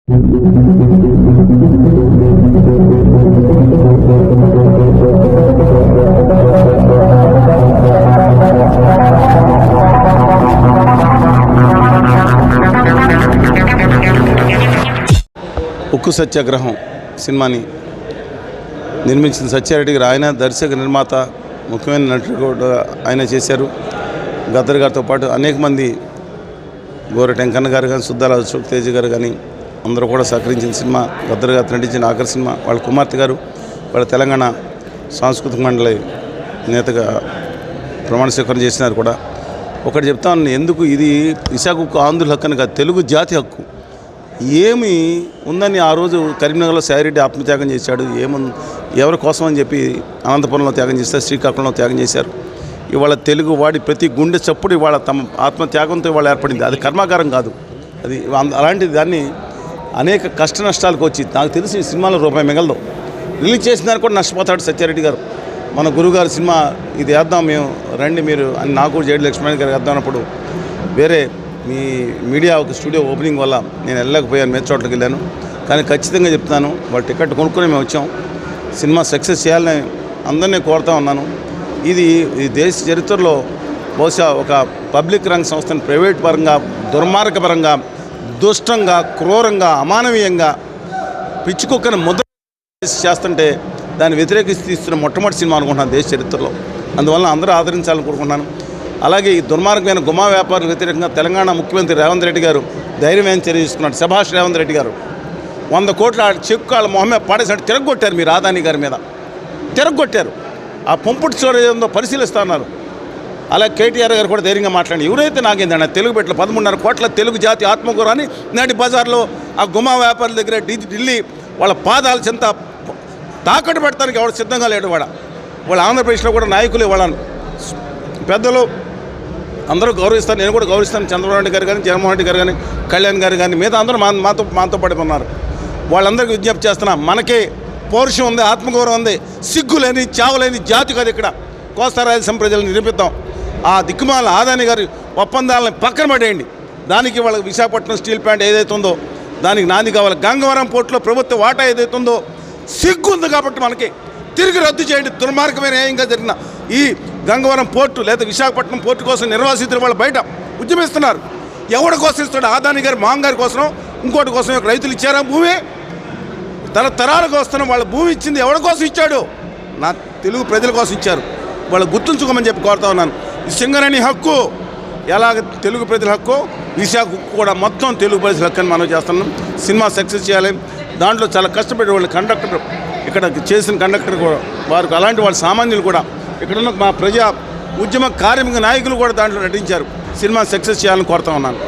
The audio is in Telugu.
ఉక్కు సత్యాగ్రహం సినిమాని నిర్మించిన సత్యారెడ్డి గారు, ఆయన దర్శక నిర్మాత, ముఖ్యమైన నటుడు కూడా ఆయన చేశారు. గద్దర్ గారితో పాటు అనేక మంది, గోరె టెంకన్న గారు కానీ, సుద్దాల అశోక్ తేజ్ గారు కానీ అందరూ కూడా సహకరించిన సినిమా. గద్దర్ గారు నటించిన ఆఖరి సినిమా. వాళ్ళ కుమార్తె గారు వాళ్ళ తెలంగాణ సాంస్కృతిక మండలి నేతగా ప్రమాణ స్వీకారం చేసినారు కూడా. ఒకటి చెప్తాను, ఎందుకు ఇది విశాఖ ఉక్కు ఆంధ్రుల హక్కు అని కాదు, తెలుగు జాతి హక్కు. ఏమి ఉందని ఆ రోజు కరీంనగర్లో సాయిరెడ్డి ఆత్మత్యాగం చేశాడు, ఎవరి కోసం అని చెప్పి అనంతపురంలో త్యాగం చేశారు, శ్రీకాకుళంలో త్యాగం చేశారు. ఇవాళ తెలుగు వాడి ప్రతి గుండె చప్పుడు ఇవాళ తమ ఆత్మత్యాగంతో ఇవాళ ఏర్పడింది. అది కర్మాగారం కాదు. అది అలాంటి దాన్ని అనేక కష్ట నష్టాలకు వచ్చి, నాకు తెలిసి సినిమాలో రూపాయి మిగలదు. రిలీజ్ చేసిన దానికి కూడా నష్టపోతాడు సత్యారెడ్డి గారు. మన గురువుగారి సినిమా ఇది వేద్దాం మేము, రండి మీరు అని నాకు జేడి లక్ష్మణ్ గారు వేద్దాం అన్నప్పుడు వేరే మీ మీడియా ఒక స్టూడియో ఓపెనింగ్ వల్ల నేను వెళ్ళలేకపోయాను, మీద చోట్లకి వెళ్ళాను. కానీ ఖచ్చితంగా చెప్తాను, వాళ్ళు టికెట్ కొనుక్కొని మేము వచ్చాం. సినిమా సక్సెస్ చేయాలని అందరినీ కోరుతా ఉన్నాను. ఇది ఈ దేశ చరిత్రలో బహుశా ఒక పబ్లిక్ రంగ సంస్థను ప్రైవేట్ పరంగా దుర్మార్గపరంగా దుష్టంగా క్రూరంగా అమానవీయంగా పిచ్చుకొక్కని ముద్ర చేస్తుంటే దాన్ని వ్యతిరేకిస్తూ ఇస్తున్న మొట్టమొదటి సినిమా అనుకుంటున్నాను దేశ చరిత్రలో. అందువల్ల అందరూ ఆదరించాలని కోరుకుంటున్నాను. అలాగే ఈ దుర్మార్గమైన గుమా వ్యాపారులకు వ్యతిరేకంగా తెలంగాణ ముఖ్యమంత్రి రేవంత్ రెడ్డి గారు ధైర్యమైన చర్య తీసుకున్నాడు. శభాష్ రేవంత్ రెడ్డి గారు. 100 కోట్ల చెక్కు వాళ్ళ మొహమ్మే పడేసినట్టు తిరగొట్టారు. మీరు అదానీ గారి మీద తిరగొట్టారు. ఆ పంపుడు స్టోరేజ్ ఏదో పరిశీలిస్తున్నారు. అలాగే కేటీఆర్ గారు కూడా ధైర్యంగా మాట్లాడి, ఎవరైతే నాకేందన్న తెలుగు పెట్టలు 13.5 కోట్ల తెలుగు జాతి ఆత్మగౌరవాన్ని నాటి బజార్లో ఆ గుమా వ్యాపారుల దగ్గర ఢిల్లీ వాళ్ళ పాదాల చెంత తాకట్టు పెట్టడానికి ఎవరు సిద్ధంగా లేడు. వాళ్ళ ఆంధ్రప్రదేశ్లో కూడా నాయకులు వాళ్ళ పెద్దలు అందరూ గౌరవిస్తారు. నేను కూడా గౌరవిస్తాను. చంద్రబాబు నాయుడు గారు కానీ, జగన్మోహన్ రెడ్డి గారు కానీ, కళ్యాణ్ గారు కానీ, మిగతా అందరూ మాతో పడి ఉన్నారు. వాళ్ళందరికీ విజ్ఞప్తి చేస్తున్నా, మనకే పౌరుషం ఉంది, ఆత్మగౌరవం ఉంది. సిగ్గులేని చావులేని జాతి కాదు ఇక్కడ. కోస్తా రాయలసీమ ప్రజలను నిరూపిద్దాం. ఆ దిక్కుమాల అదానీ గారి ఒప్పందాలను పక్కన పడేయండి. దానికి వాళ్ళకి విశాఖపట్నం స్టీల్ ప్లాంట్ ఏదైతే ఉందో దానికి నాంది కావాలి. గంగవరం పోర్టులో ప్రభుత్వ వాటా ఏదైతే ఉందో సిగ్గు ఉంది కాబట్టి మనకి తిరిగి రద్దు చేయండి. దుర్మార్గమైన న్యాయంగా జరిగిన ఈ గంగవరం పోర్టు లేదా విశాఖపట్నం పోర్టు కోసం నిర్వాసితులు వాళ్ళు బయట ఉద్యమిస్తున్నారు. ఎవరి కోసం ఇస్తాడు? అదానీ గారి మాంగారి కోసం, ఇంకోటి కోసం. రైతులు ఇచ్చారా భూమి? తరాలకు వస్తున్న వాళ్ళ భూమి ఇచ్చింది ఎవరి కోసం ఇచ్చాడు? నా తెలుగు ప్రజల కోసం ఇచ్చారు. వాళ్ళు గుర్తుంచుకోమని చెప్పి కోరుతా ఉన్నాను. ఈ సింగరేణి హక్కు ఎలాగ తెలుగు ప్రజల హక్కు, విశాఖ హక్కు కూడా మొత్తం తెలుగు ప్రజల హక్కు అని మనం చేస్తున్నాం. సినిమా సక్సెస్ చేయాలి. దాంట్లో చాలా కష్టపడే వాళ్ళు కండక్టర్, ఇక్కడ చేసిన కండక్టర్ కూడా వారికి అలాంటి వాళ్ళ సామాన్యులు కూడా, ఇక్కడున్న మా ప్రజా ఉద్యమ కార్మిక నాయకులు కూడా దాంట్లో నటించారు. సినిమా సక్సెస్ చేయాలని కోరుతా ఉన్నాను.